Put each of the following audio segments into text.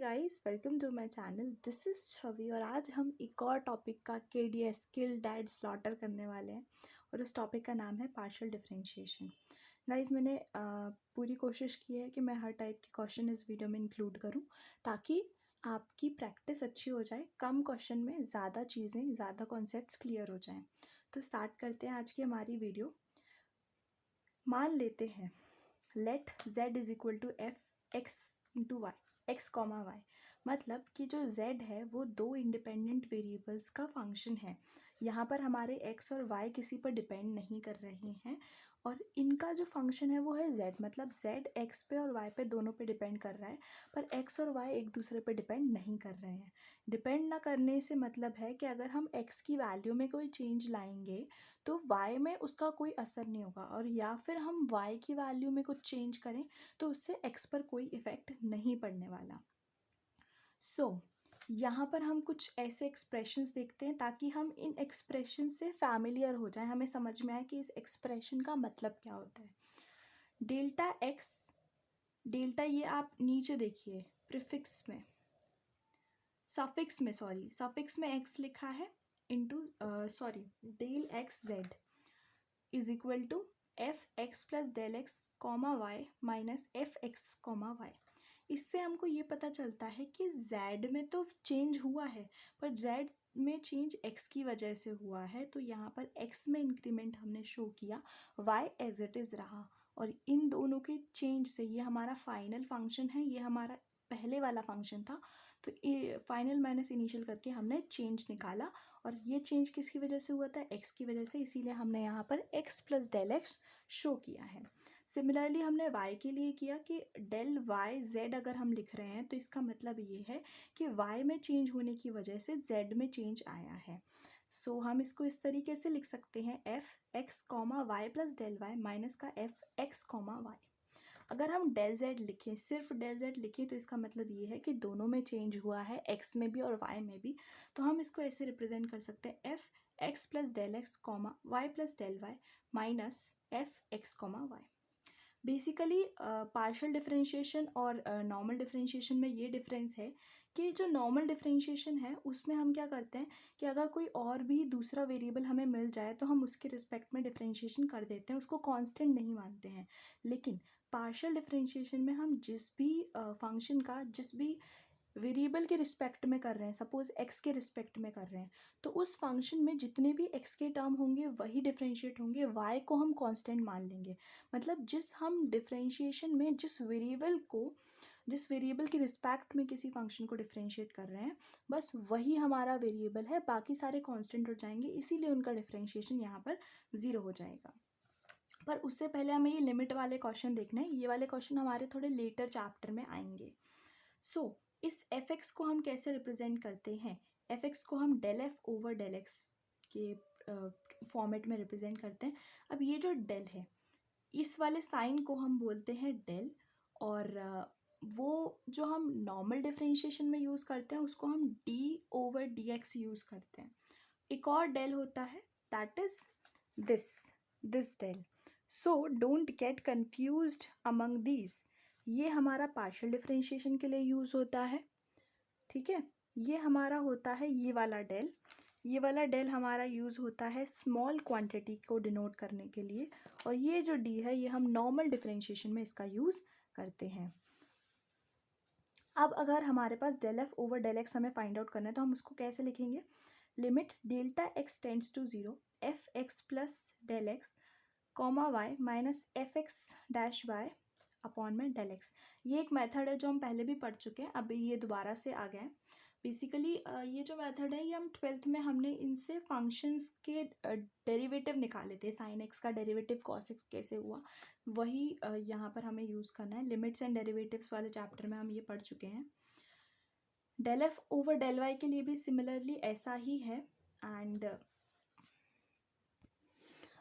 Guys, welcome to my channel. This is Chhavi और आज हम एक और टॉपिक का KDS किल डैड स्लॉटर करने वाले हैं और उस टॉपिक का नाम है पार्शियल डिफरेंशिएशन। गाइस, मैंने पूरी कोशिश की है कि मैं हर टाइप के क्वेश्चन इस वीडियो में इंक्लूड करूं ताकि आपकी प्रैक्टिस अच्छी हो जाए। कम क्वेश्चन में ज़्यादा चीज़ें, ज़्यादा कॉन्सेप्ट्स क्लियर हो जाएं। तो स्टार्ट करते हैं आज की हमारी वीडियो। मान लेते हैं let z is equal to f x into y, x comma y. मतलब कि जो z है वो दो इंडिपेंडेंट वेरिएबल्स का फंक्शन है। यहाँ पर हमारे x और y किसी पर डिपेंड नहीं कर रहे हैं और इनका जो फंक्शन है वो है z। मतलब z x पे और y पे दोनों पे डिपेंड कर रहा है, पर x और y एक दूसरे पे डिपेंड नहीं कर रहे हैं। डिपेंड ना करने से मतलब है कि अगर हम x की वैल्यू में कोई चेंज लाएंगे तो y में उसका कोई असर नहीं होगा, और या फिर हम y की वैल्यू में कुछ चेंज करें तो उससे x पर कोई इफ़ेक्ट नहीं पड़ने वाला। यहाँ पर हम कुछ ऐसे एक्सप्रेशंस देखते हैं ताकि हम इन एक्सप्रेशन से फैमिलियर हो जाएं, हमें समझ में आए कि इस एक्सप्रेशन का मतलब क्या होता है। डेल्टा x, डेल्टा ये आप नीचे देखिए प्रीफिक्स में, सफिक्स में x लिखा है into del x z is equal to f x plus del x comma Y minus F x comma y. इससे हमको ये पता चलता है कि z में तो चेंज हुआ है, पर z में चेंज x की वजह से हुआ है, तो यहाँ पर x में इंक्रीमेंट हमने शो किया, y एज इट इज़ रहा। और इन दोनों के चेंज से ये हमारा फाइनल फंक्शन है, ये हमारा पहले वाला फंक्शन था, तो ये फाइनल माइनस इनिशियल करके हमने चेंज निकाला। और ये चेंज किसकी वजह से हुआ था? x की वजह से, इसीलिए हमने यहाँ पर x plus del x show किया है। सिमिलरली हमने y के लिए किया कि डेल वाई z अगर हम लिख रहे हैं तो इसका मतलब ये है कि y में चेंज होने की वजह से z में चेंज आया है। हम इसको इस तरीके से लिख सकते हैं f x comma y plus del y minus का एफ एक्स कॉमा वाई। अगर हम डेल z लिखें, सिर्फ डेल z लिखें, तो इसका मतलब ये है कि दोनों में चेंज हुआ है, x में भी और y में भी। तो हम इसको ऐसे रिप्रेजेंट कर सकते हैं f x plus del x comma y plus del y minus F x comma y. Basically partial differentiation और नॉर्मल डिफरेंशिएशन में ये डिफरेंस है कि जो नॉर्मल डिफरेंशिएशन है उसमें हम क्या करते हैं कि अगर कोई और भी दूसरा वेरिएबल हमें मिल जाए तो हम उसके रिस्पेक्ट में डिफरेंशिएशन कर देते हैं, उसको कांस्टेंट नहीं मानते हैं। लेकिन पार्शियल डिफरेंशिएशन में हम जिस भी फंक्शन का जिस भी वेरिएबल के रिस्पेक्ट में कर रहे हैं, सपोज x के रिस्पेक्ट में कर रहे हैं, तो उस फंक्शन में जितने भी x के टर्म होंगे वही डिफरेंशिएट होंगे, y को हम कांस्टेंट मान लेंगे। मतलब जिस हम डिफरेंशिएशन में जिस वेरिएबल के रिस्पेक्ट में किसी फंक्शन को डिफरेंशिएट कर रहे हैं, बस वही हमारा वेरिएबल है, बाकी सारे कांस्टेंट हो जाएंगे, इसीलिए उनका डिफरेंशिएशन यहाँ पर 0 हो जाएगा। पर उससे पहले हमें ये लिमिट वाले क्वेश्चन देखने हैं। ये वाले क्वेश्चन हमारे थोड़े लेटर चैप्टर में आएंगे। इस एफ एक्स को हम कैसे रिप्रेजेंट करते हैं? एफ एक्स को हम del F over del x के फॉर्मेट में रिप्रेजेंट करते हैं। अब ये जो डेल है, इस वाले साइन को हम बोलते हैं डेल, और वो जो हम नॉर्मल डिफरेंशिएशन में यूज़ करते हैं उसको हम d over d x use करते हैं। एक और डेल होता है, that is this del. Don't get confused among these. ये हमारा पार्शियल डिफरेंशिएशन के लिए यूज़ होता है, ठीक है। ये हमारा होता है ये वाला डेल, ये वाला डेल हमारा यूज़ होता है स्मॉल क्वांटिटी को डिनोट करने के लिए, और ये जो डी है ये हम नॉर्मल डिफरेंशिएशन में इसका यूज़ करते हैं। अब अगर हमारे पास del F over del X हमें फाइंड आउट करना है तो हम उसको कैसे लिखेंगे? Limit delta x tends to 0 F x plus del x comma Y minus F X dash Y upon में डेल एक्स। ये एक मेथड है जो हम पहले भी पढ़ चुके हैं, अभी ये दोबारा से आ गया है। बेसिकली ये जो मेथड है ये हम 12th में हमने इनसे फंक्शंस के डेरिवेटिव निकाले थे। साइन एक्स का डेरिवेटिव कॉस एक्स कैसे हुआ, वही यहाँ पर हमें यूज़ करना है। लिमिट्स एंड डेरिवेटिव्स वाले चैप्टर में हम ये पढ़ चुके हैं। Del F over del y के लिए भी सिमिलरली ऐसा ही है। एंड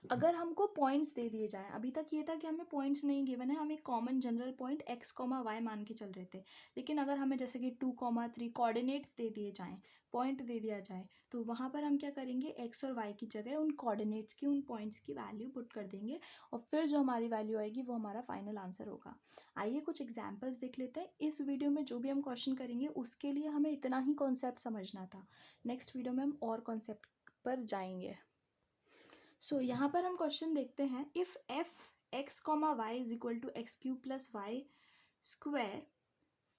अगर हमको पॉइंट्स दे दिए जाएँ, अभी तक ये था कि हमें पॉइंट्स नहीं गिवन है, हम एक common general point x, y मान के चल रहे थे। लेकिन अगर हमें जैसे कि 2, 3 कोऑर्डिनेट्स दे दिए जाएँ, पॉइंट दे दिया जाए, तो वहाँ पर हम क्या करेंगे, x और y की जगह उन कोऑर्डिनेट्स की, उन पॉइंट्स की वैल्यू पुट कर देंगे और फिर जो हमारी वैल्यू आएगी वो हमारा फाइनल आंसर होगा। आइए कुछ एग्जाम्पल्स देख लेते हैं। इस वीडियो में जो भी हम क्वेश्चन करेंगे उसके लिए हमें इतना ही कॉन्सेप्ट समझना था। नेक्स्ट वीडियो में हम और कॉन्सेप्ट पर जाएंगे। सो यहाँ पर हम क्वेश्चन देखते हैं, if F x comma Y is equal to X cube plus Y square,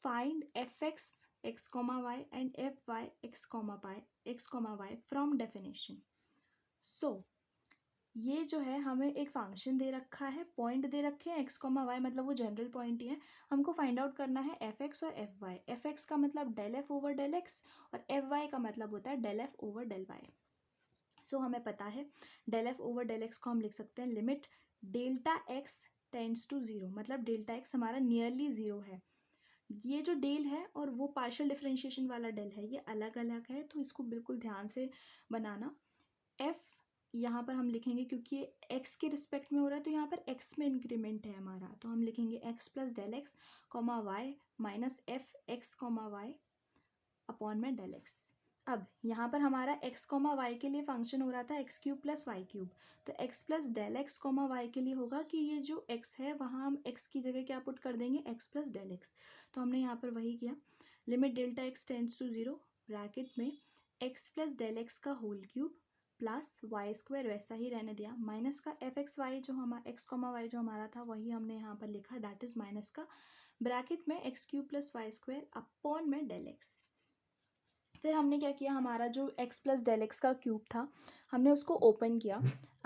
find F x comma Y and F Y x comma Y from definition. So ये जो है हमें एक फंक्शन दे रखा है, पॉइंट दे रखे हैं एक्स कॉमा वाई, मतलब वो जनरल पॉइंट ही है। हमको फाइंड आउट करना है एफ एक्स और एफ वाई। एफ एक्स का मतलब del F over del x और एफ वाई का मतलब होता है del F over del y. So हमें पता है del F over del x को हम लिख सकते हैं limit delta x tends to zero, मतलब डेल्टा एक्स हमारा नियरली ज़ीरो है। ये जो डेल है और वो पार्शियल डिफरेंशिएशन वाला डेल है, ये अलग अलग है, तो इसको बिल्कुल ध्यान से बनाना। एफ यहाँ पर हम लिखेंगे क्योंकि ये एक्स के रिस्पेक्ट में हो रहा है, तो यहाँ पर एक्स में इंक्रीमेंट है हमारा, तो हम लिखेंगे x plus del x comma Y minus F x comma y upon में डेल एक्स। अब यहाँ पर हमारा x कॉमा वाई के लिए फंक्शन हो रहा था x cube plus y cube, तो x plus del x comma y के लिए होगा कि ये जो x है वहाँ हम x की जगह क्या पुट कर देंगे, x प्लस डेल एक्स। तो हमने यहाँ पर वही किया, limit delta x tends to zero, bracket में x प्लस डेल एक्स का whole cube plus Y square वैसा ही रहने दिया, माइनस का एफ एक्स वाई जो हमारा एक्स कॉमा वाई जो हमारा था वही हमने यहाँ पर लिखा, दैट इज़ माइनस का ब्रैकेट में x cube plus Y square upon में डेल एक्स। फिर हमने क्या किया, हमारा जो x प्लस डेल एक्स का क्यूब था हमने उसको ओपन किया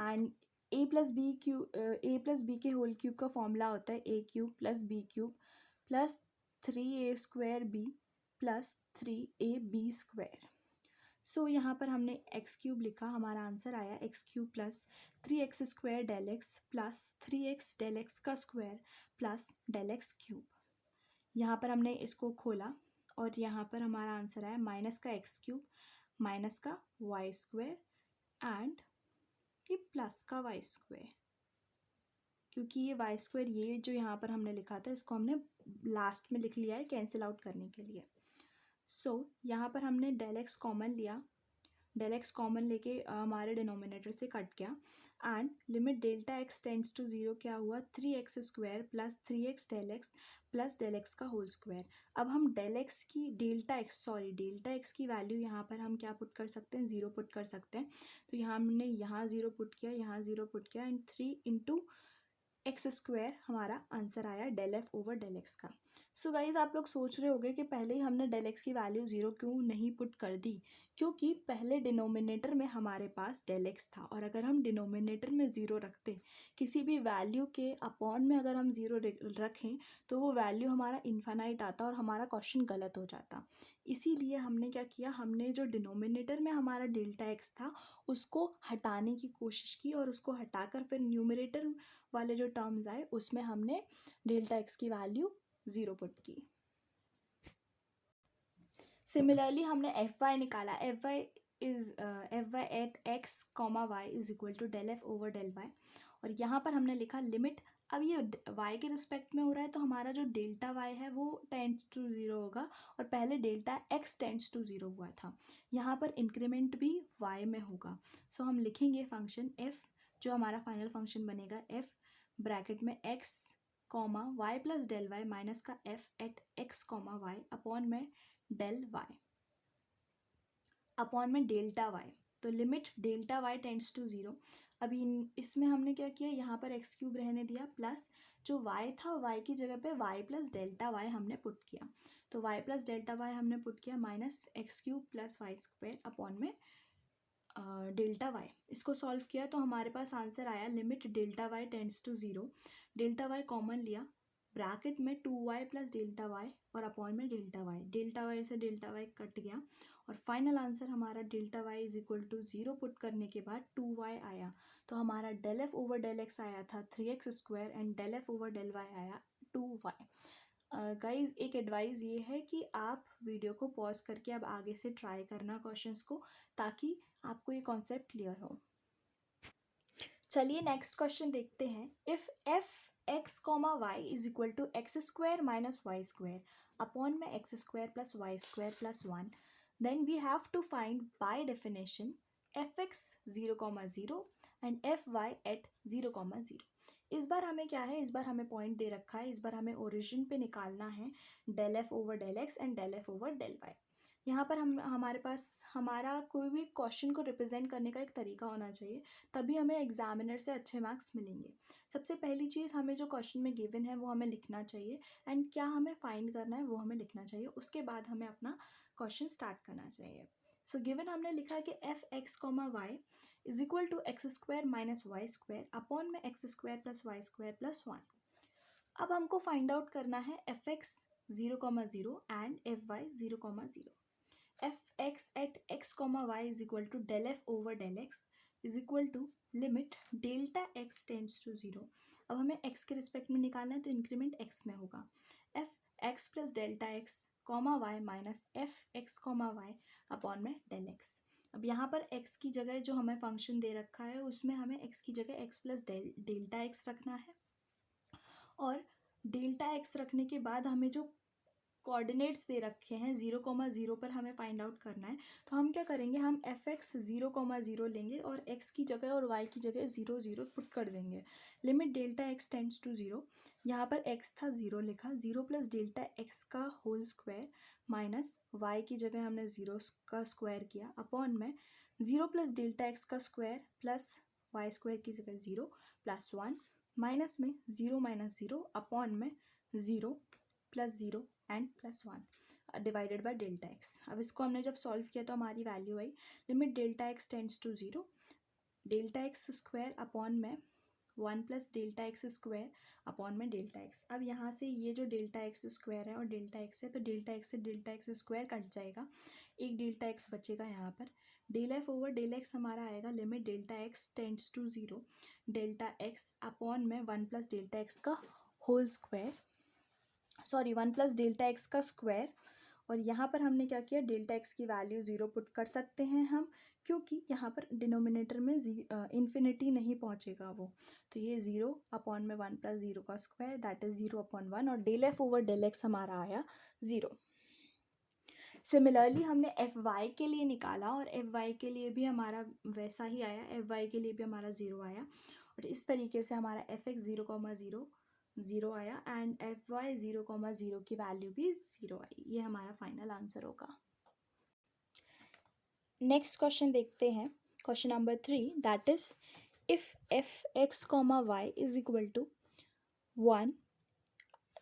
एंड a प्लस बी के होल क्यूब का फॉर्मूला होता है a cube plus b cube plus 3a square b plus 3ab square. So यहाँ पर हमने एक्स क्यूब लिखा, हमारा आंसर आया x cube plus 3x square del x plus 3x del x का square plus del x cube. यहाँ पर हमने इसको खोला और यहाँ पर हमारा आंसर आया माइनस का एक्स क्यूब माइनस का वाई स्क्वायर एंड ये प्लस का वाई स्क्वायर, क्योंकि ये वाई स्क्वायर ये जो यहाँ पर हमने लिखा था इसको हमने लास्ट में लिख लिया है कैंसिल आउट करने के लिए। सो यहाँ पर हमने डेल एक्स कॉमन लिया, डेल एक्स कॉमन लेके हमारे डिनोमिनेटर से कट गया and limit delta x tends to zero क्या हुआ, 3x square plus 3x del x plus del x का होल स्क्वायर। अब हम डेल एक्स की वैल्यू यहाँ पर हम क्या पुट कर सकते हैं, ज़ीरो पुट कर सकते हैं। तो यहाँ हमने यहाँ ज़ीरो पुट किया, यहाँ ज़ीरो पुट किया एंड 3 इंटू एक्स स्क्वायर हमारा आंसर आया del F over del x का। सो गाइज आप लोग सोच रहे होंगे कि पहले ही हमने डेल एक्स की वैल्यू ज़ीरो क्यों नहीं पुट कर दी, क्योंकि पहले डिनोमिनेटर में हमारे पास डेल एक्स था और अगर हम डिनोमिनेटर में ज़ीरो रखते, किसी भी वैल्यू के अपॉन में अगर हम ज़ीरो रखें तो वो वैल्यू हमारा इन्फानाइट आता और हमारा क्वेश्चन गलत हो जाता। इसीलिए हमने क्या किया, हमने जो डिनोमिनेटर में हमारा डेल्टा एक्स था उसको हटाने की कोशिश की और उसको हटाकर फिर न्यूमरेटर वाले जो टर्म्स आए उसमें हमने डेल्टा एक्स की वैल्यू ज़ीरो पुट की। सिमिलरली हमने एफ वाई निकाला, f y at x comma Y is equal to del F over del y, और यहाँ पर हमने लिखा लिमिट, अब ये y के रिस्पेक्ट में हो रहा है तो हमारा जो डेल्टा y है वो टेंड्स टू ज़ीरो होगा और पहले delta x tends to zero हुआ था, यहाँ पर इंक्रीमेंट भी y में होगा। सो हम लिखेंगे फंक्शन f, जो हमारा फाइनल फंक्शन बनेगा f ब्रैकेट में x comma y plus del y minus का f at x comma y upon में डेल वाई अपॉन में डेल्टा वाई, तो limit delta y tends to zero. अभी इसमें हमने क्या किया, यहाँ पर एक्स क्यूब रहने दिया प्लस जो y था y की जगह पे y प्लस डेल्टा वाई हमने पुट किया, तो y प्लस डेल्टा वाई हमने पुट किया minus x cube plus Y square upon में डेल्टा वाई। इसको सॉल्व किया तो हमारे पास आंसर आया limit delta y tends to zero, delta y common लिया, ब्रैकेट में 2y प्लस डेल्टा वाई और अपॉन में डेल्टा वाई से डेल्टा वाई कट गया और फाइनल आंसर हमारा delta y is equal to zero put करने के बाद 2y आया, तो हमारा del F over del x आया था 3x square and del F over del y आया 2y। गाइज एक एडवाइस ये है कि आप वीडियो को पॉज करके अब आगे से ट्राई करना क्वेश्चंस को, ताकि आपको ये कॉन्सेप्ट क्लियर हो। चलिए नेक्स्ट क्वेश्चन देखते हैं. If f x comma Y is equal to x square minus y square upon में x square plus Y square plus one, then we have to find by definition f x zero comma zero and F y at zero comma zero. इस बार हमें क्या है, इस बार हमें point दे रखा है, इस बार हमें ओरिजिन पे निकालना है del F over del x and del F over del y. यहाँ पर हमारे पास हमारा कोई भी क्वेश्चन को रिप्रेजेंट करने का एक तरीका होना चाहिए, तभी हमें एग्जामिनर से अच्छे मार्क्स मिलेंगे. सबसे पहली चीज़, हमें जो क्वेश्चन में गिवन है वो हमें लिखना चाहिए एंड क्या हमें फाइंड करना है वो हमें लिखना चाहिए. उसके बाद हमें अपना क्वेश्चन स्टार्ट करना चाहिए. सो गिवन हमने लिखा है कि f x comma Y is equal to x square minus y square upon में x square plus Y square plus one. अब हमको फाइंड आउट करना है f x zero comma zero and F y zero comma zero. F x at x comma Y is equal to del F over del x is equal to limit delta x tends to zero. अब हमें x के respect में निकालना है तो increment x में होगा. F x plus delta x comma Y minus F x comma y upon में डेल एक्स. अब यहाँ पर x की जगह जो हमें फंक्शन दे रखा है उसमें हमें x की जगह x प्लस डेल्टा एक्स रखना है, और डेल्टा एक्स रखने के बाद हमें जो कोऑर्डिनेट्स दे रखे हैं जीरो कॉमा जीरो पर हमें फाइंड आउट करना है. तो हम क्या करेंगे, हम F x zero comma zero लेंगे और एक्स की जगह और वाई की जगह जीरो जीरो पुट कर देंगे. Limit delta x tends to zero. यहाँ पर एक्स था जीरो लिखा, जीरो प्लस डेल्टा एक्स का होल स्क्वायर माइनस वाई की जगह हमने जीरो का स्क्वायर किया अपॉन में जीरो प्लस डेल्टा एक्स का स्क्वायर प्लस वाई स्क्वायर की जगह जीरो प्लस वन माइनस में जीरो माइनस जीरो अपॉन में zero plus zero and plus one divided by delta x. अब इसको हमने जब सॉल्व किया तो हमारी वैल्यू आई limit delta x tends to zero delta x square upon में one plus delta x square upon में डेल्टा एक्स. अब यहाँ से ये जो डेल्टा एक्स स्क्वायर है और डेल्टा एक्स है तो डेल्टा एक्स से डेल्टा एक्स स्क्वायर कट जाएगा, एक डेल्टा एक्स बचेगा यहाँ पर. Del F over del x हमारा आएगा limit delta x tends to zero delta x upon में वन प्लस डेल्टा एक्स का whole square, sorry one plus delta x का स्क्वायर. और यहाँ पर हमने क्या किया, डेल्टा एक्स की वैल्यू ज़ीरो पुट कर सकते हैं हम, क्योंकि यहाँ पर डिनोमिनेटर में इन्फिनिटी नहीं पहुँचेगा वो. तो ये ज़ीरो अपॉन में वन प्लस ज़ीरो का square that is zero upon one, और del F over del x हमारा आया ज़ीरो. सिमिलरली हमने एफ वाई के लिए निकाला और एफ वाई के लिए भी हमारा वैसा ही आया, एफ वाई के लिए भी हमारा ज़ीरो आया. और इस तरीके से हमारा f x zero comma zero zero आया and F y zero comma zero की वैल्यू भी ज़ीरो आई. ये हमारा फाइनल आंसर होगा. नेक्स्ट क्वेश्चन देखते हैं, question number 3, that is if f x comma Y is equal to 1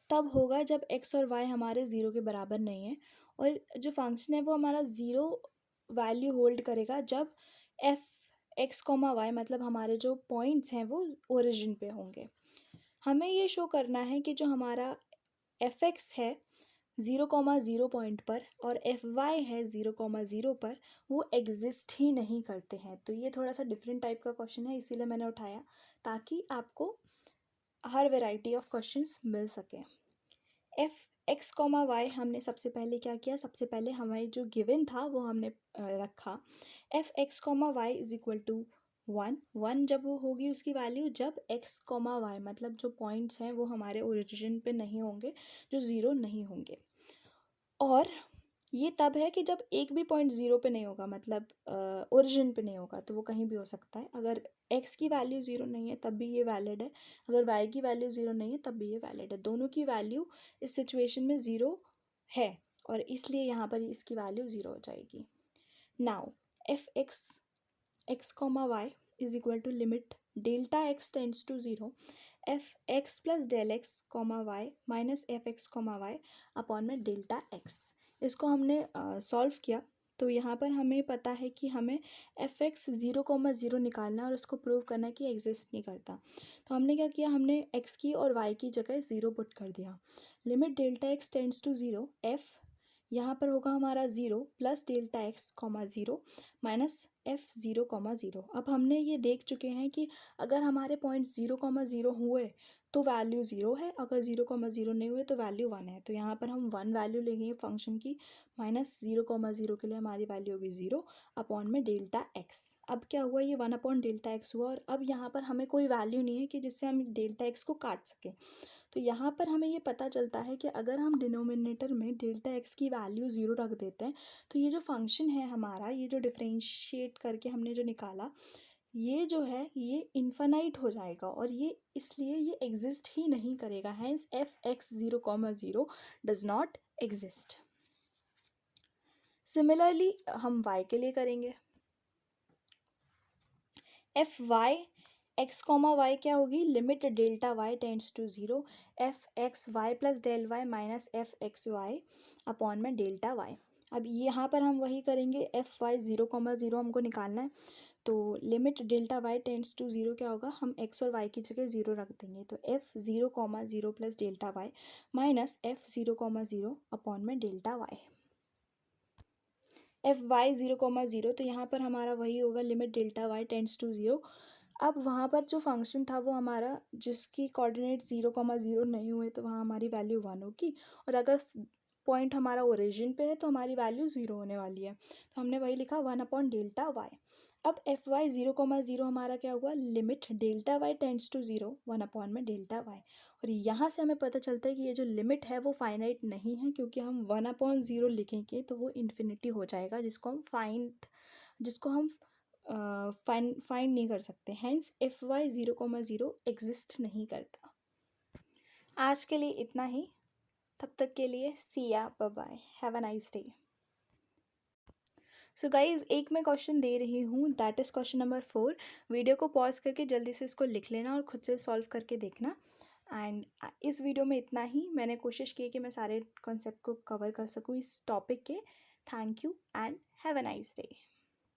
तब होगा जब x और y हमारे ज़ीरो के बराबर नहीं है, और जो फंक्शन है वो हमारा ज़ीरो वैल्यू होल्ड करेगा जब एफ एक्स कॉमा वाई मतलब हमारे जो पॉइंट्स हैं वो ओरिजिन पे होंगे. हमें ये शो करना है कि जो हमारा एफ एक्स है ज़ीरो कॉमा ज़ीरो पॉइंट पर और एफ वाई है ज़ीरो कॉमा ज़ीरो पर, वो एग्जिस्ट ही नहीं करते हैं. तो ये थोड़ा सा डिफरेंट टाइप का क्वेश्चन है, इसीलिए मैंने उठाया ताकि आपको हर वेराइटी ऑफ क्वेश्चंस मिल सके. एफ एक्स कॉमा वाई हमने सबसे पहले क्या किया, सबसे पहले हमारे जो गिवन था वो हमने रखा. F x comma Y is equal to one. One जब वो होगी उसकी वैल्यू जब एक्स कॉमा वाई मतलब जो पॉइंट्स हैं वो हमारे ओरिजिन पे नहीं होंगे, जो ज़ीरो नहीं होंगे. और ये तब है कि जब एक भी पॉइंट ज़ीरो पे नहीं होगा, मतलब ओरिजिन पे नहीं होगा, तो वो कहीं भी हो सकता है. अगर x की वैल्यू ज़ीरो नहीं है तब भी ये वैलिड है, अगर y की वैल्यू ज़ीरो नहीं है तब भी ये वैलिड है. दोनों की वैल्यू इस सिचुएशन में ज़ीरो है और इसलिए यहाँ पर इसकी वैल्यू ज़ीरो हो जाएगी. Now f x comma Y is equal to limit delta x tends to zero f x plus del x comma Y minus F x comma y upon में डेल्टा एक्स. इसको हमने solve किया तो यहाँ पर हमें पता है कि हमें F x zero comma zero निकालना है और उसको प्रूव करना है कि एग्जिस्ट नहीं करता. तो हमने क्या किया, हमने एक्स की और वाई की जगह ज़ीरो पुट कर दिया. Limit delta x tends to zero f यहाँ पर होगा हमारा 0 plus delta x comma 0 minus f 0 comma 0। अब हमने ये देख चुके हैं कि अगर हमारे पॉइंट 0 कॉमा 0 हुए तो वैल्यू 0 है, अगर 0 कॉमा 0 नहीं हुए तो वैल्यू 1 है। तो यहाँ पर हम 1 वैल्यू लेंगे फंक्शन की, माइनस 0 कॉमा 0 के लिए हमारी वैल्यू होगी 0 अपॉन में डेल्टा एक्स। अब क्या हुआ, ये 1 अपॉन डेल्टा एक्स हुआ, और अब यहाँ पर हमें कोई वैल्यू नहीं है कि जिससे हम डेल्टा एक्स को काट सकें। तो यहाँ पर हमें ये पता चलता है कि अगर हम डिनोमिनेटर में डेल्टा एक्स की वैल्यू 0 रख देते हैं तो ये जो फंक्शन है हमारा, ये जो डिफ्रेंशिएट करके हमने जो निकाला, ये जो है ये इन्फानाइट हो जाएगा, और ये इसलिए ये एग्जिस्ट ही नहीं करेगा। Hence f x 0 comma 0 does not exist. Similarly हम y के लिए करेंगे। F Y x comma y क्या होगी, limit delta y tends to 0 F x y plus del y minus F x y upon में डेल्टा वाई। अब यहाँ पर हम वही करेंगे, एफ वाई 0 कॉमा 0 हमको निकालना है, तो limit delta y tends to 0 क्या होगा, हम x और y की जगह 0 रख देंगे, तो f 0 comma 0 plus delta y minus f 0 comma 0 upon में delta y. F y 0 comma 0, तो यहाँ पर हमारा वही होगा, limit delta y tends to 0। अब वहाँ पर जो फंक्शन था वो हमारा जिसकी कोऑर्डिनेट 0 कॉमा 0 नहीं हुए तो वहाँ हमारी वैल्यू 1 होगी, और अगर पॉइंट हमारा ओरिजिन पे है तो हमारी वैल्यू 0 होने वाली है। तो हमने वही लिखा 1 अपॉन डेल्टा वाई। अब एफ वाई 0 कॉमा 0 हमारा क्या हुआ, limit delta y tends to 0 1 upon में डेल्टा वाई। और यहाँ से हमें पता चलता है कि ये जो लिमिट है वो फाइनाइट नहीं है, क्योंकि हम 1 अपॉन 0 लिखेंगे तो वो इन्फिनिटी हो जाएगा, जिसको हम फाइंड नहीं कर सकते। Hence f y 0 comma 0 exist नहीं करता। आज के लिए इतना ही, तब तक के लिए see ya bye bye, have a nice day. So guys एक मैं क्वेश्चन दे रही हूँ, that is question number 4। Video को पॉज करके जल्दी से इसको लिख लेना और खुद से सॉल्व करके देखना। एंड इस वीडियो में इतना ही। मैंने कोशिश की कि मैं सारे कॉन्सेप्ट को कवर कर सकूँ इस टॉपिक के। Thank you and have a nice day.